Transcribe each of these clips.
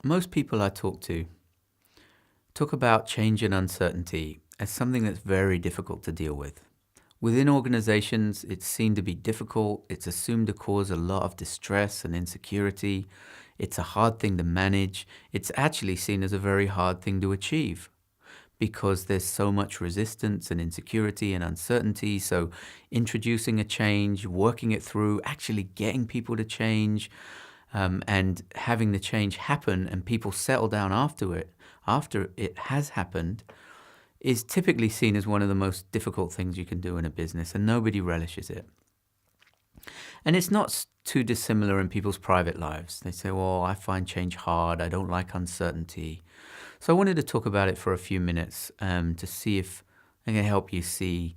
Most people I talk to talk about change and uncertainty as something that's very difficult to deal with. Within organizations, it's seen to be difficult. It's assumed to cause a lot of distress and insecurity. It's a hard thing to manage. It's actually seen as a very hard thing to achieve because there's so much resistance and insecurity and uncertainty. So introducing a change, working it through, actually getting people to change, and having the change happen and people settle down after it has happened, is typically seen as one of the most difficult things you can do in a business, and nobody relishes it. And it's not too dissimilar in people's private lives. They say, well, I find change hard, I don't like uncertainty. So I wanted to talk about it for a few minutes to see if I can help you see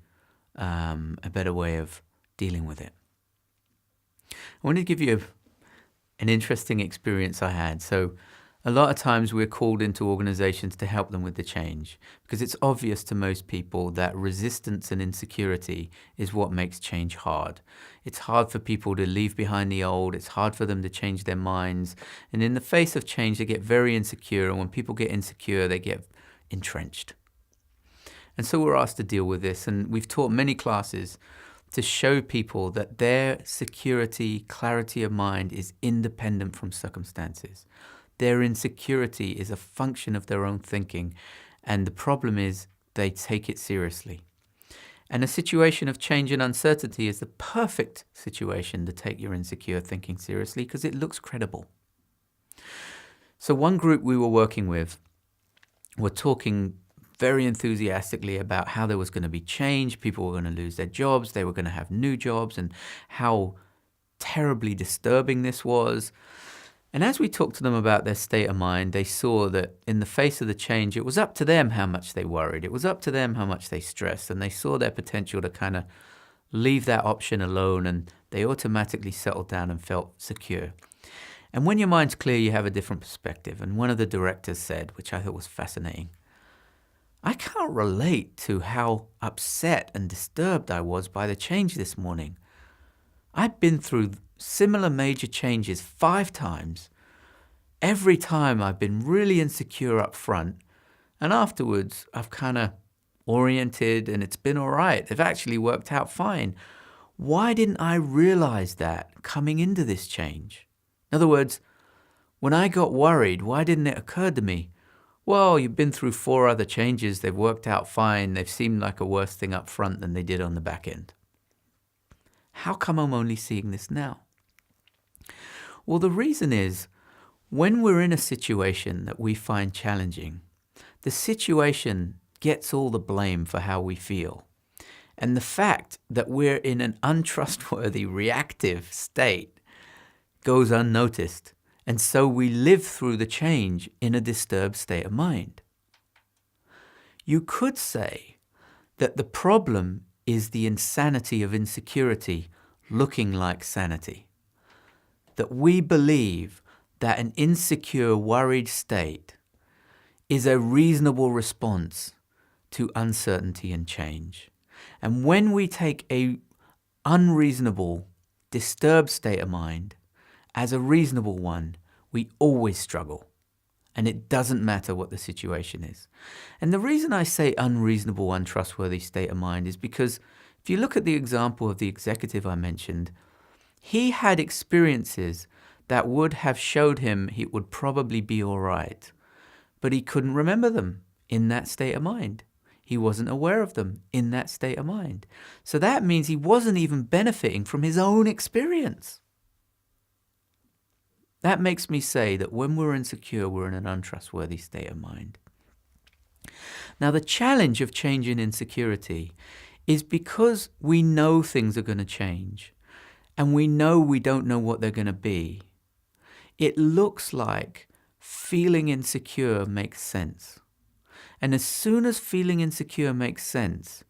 a better way of dealing with it. I wanted to give you an interesting experience I had. So a lot of times we're called into organizations to help them with the change because it's obvious to most people that resistance and insecurity is what makes change hard. It's hard for people to leave behind the old. It's hard for them to change their minds. And in the face of change, they get very insecure. And when people get insecure, they get entrenched. And so we're asked to deal with this. And we've taught many classes to show people that their security, clarity of mind is independent from circumstances. Their insecurity is a function of their own thinking, and the problem is they take it seriously. And a situation of change and uncertainty is the perfect situation to take your insecure thinking seriously because it looks credible. So one group we were working with were talking very enthusiastically about how there was going to be change, people were going to lose their jobs, they were going to have new jobs, and how terribly disturbing this was. And as we talked to them about their state of mind, they saw that in the face of the change, it was up to them how much they worried. It was up to them how much they stressed. And they saw their potential to kind of leave that option alone, and they automatically settled down and felt secure. And when your mind's clear, you have a different perspective. And one of the directors said, which I thought was fascinating, I can't relate to how upset and disturbed I was by the change this morning. I've been through similar major changes 5 times. Every time I've been really insecure up front, and afterwards I've kind of oriented and it's been all right. They've actually worked out fine. Why didn't I realize that coming into this change? In other words, when I got worried, why didn't it occur to me, well, you've been through 4 other changes, they've worked out fine, they've seemed like a worse thing up front than they did on the back end. How come I'm only seeing this now? Well, the reason is, when we're in a situation that we find challenging, the situation gets all the blame for how we feel. And the fact that we're in an untrustworthy, reactive state goes unnoticed. And so we live through the change in a disturbed state of mind. You could say that the problem is the insanity of insecurity looking like sanity. That we believe that an insecure, worried state is a reasonable response to uncertainty and change. And when we take a unreasonable, disturbed state of mind as a reasonable one, we always struggle. And it doesn't matter what the situation is. And the reason I say unreasonable, untrustworthy state of mind is because if you look at the example of the executive I mentioned, he had experiences that would have showed him it would probably be all right, but he couldn't remember them in that state of mind. He wasn't aware of them in that state of mind. So that means he wasn't even benefiting from his own experience. That makes me say that when we're insecure, we're in an untrustworthy state of mind. Now, the challenge of change in insecurity is because we know things are going to change and we know we don't know what they're going to be. It looks like feeling insecure makes sense. And as soon as feeling insecure makes sense,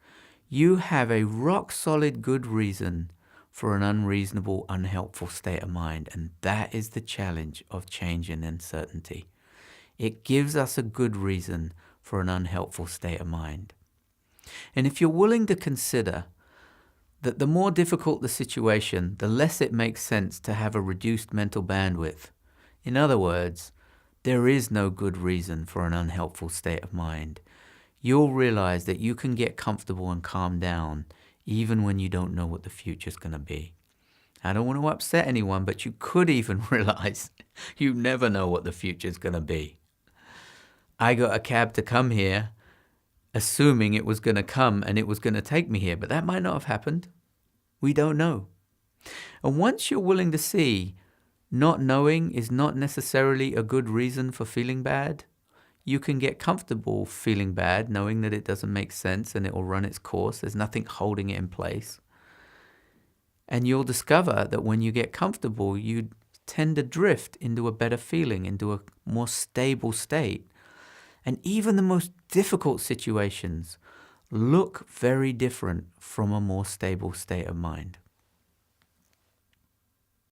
you have a rock-solid good reason for an unreasonable, unhelpful state of mind. And that is the challenge of change and uncertainty. It gives us a good reason for an unhelpful state of mind. And if you're willing to consider that the more difficult the situation, the less it makes sense to have a reduced mental bandwidth. In other words, There is no good reason for an unhelpful state of mind. You'll realize that you can get comfortable and calm down even when you don't know what the future's going to be. I don't want to upset anyone, but you could even realize you never know what the future's going to be. I got a cab to come here assuming it was going to come and it was going to take me here, but that might not have happened. We don't know. And once you're willing to see not knowing is not necessarily a good reason for feeling bad, you can get comfortable feeling bad, knowing that it doesn't make sense and it will run its course. There's nothing holding it in place. And you'll discover that when you get comfortable, you tend to drift into a better feeling, into a more stable state. And even the most difficult situations look very different from a more stable state of mind.